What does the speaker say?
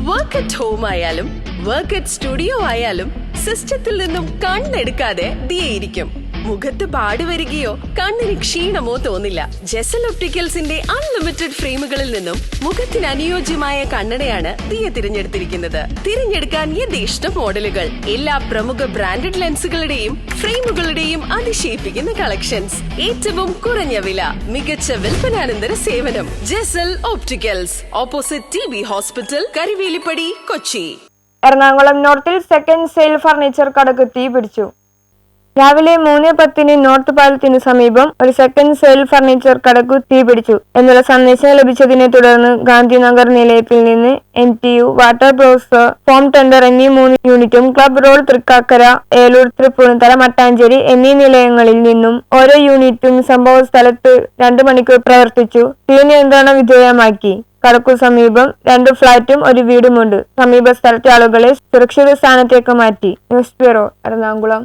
Work at home ആയാലും work at studio ആയാലും സിസ്റ്റത്തിൽ നിന്നും കണ്ണെടുക്കാതെ ദിയയിരിക്കും. മുഖത്ത് പാട് വരികയോ കണ്ണിന് ക്ഷീണമോ തോന്നില്ല. ജെസൽ ഒപ്റ്റിക്കൽസിന്റെ അൺലിമിറ്റഡ് ഫ്രെയിമുകളിൽ നിന്നും മുഖത്തിന് അനുയോജ്യമായ കണ്ണടയാണ് ദിയ തിരഞ്ഞെടുത്തിരിക്കുന്നത്. തിരഞ്ഞെടുക്കാൻ യഥേഷ്ട മോഡലുകൾ, എല്ലാ പ്രമുഖ ബ്രാൻഡഡ് ലെൻസുകളുടെയും ഫ്രെയിമുകളുടെയും അതിശയിപ്പിക്കുന്ന കളക്ഷൻസ്, ഏറ്റവും കുറഞ്ഞ വില, മികച്ച വിൽപ്പനാനന്തര സേവനം. Jesal opticals, opposite TB hospital, Karivelippadi, Kochi. Ernakulam നോർത്തിൽ സെക്കൻഡ് സെയിൽ ഫർണിച്ചർ കടക്ക് തീ പിടിച്ചു. രാവിലെ 3:10 നോർത്ത് പാലത്തിനു സമീപം ഒരു സെക്കൻഡ് സെയിൽ ഫർണിച്ചർ കടക്കു തീ പിടിച്ചു എന്നുള്ള സന്ദേശം ലഭിച്ചതിനെ തുടർന്ന് ഗാന്ധിനഗർ നിലയത്തിൽ നിന്ന് NTU, water processor, form tender എന്നീ 3 യൂണിറ്റും ക്ലബ് റോഡ്, തൃക്കാക്കര, ഏലൂർ, തൃപ്പൂണിത്തറ, മട്ടാഞ്ചേരി എന്നീ നിലയങ്ങളിൽ നിന്നും ഓരോ യൂണിറ്റും സംഭവ സ്ഥലത്ത് 2 മണിക്കൂർ പ്രവർത്തിച്ചു തീ നിയന്ത്രണ വിധേയമാക്കി. കടക്കു സമീപം 2 ഫ്ളാറ്റും ഒരു വീടുമുണ്ട്. സമീപ സ്ഥലത്തെ ആളുകളെ സുരക്ഷിത സ്ഥാനത്തേക്ക് മാറ്റി. News bureau, Ernakulam.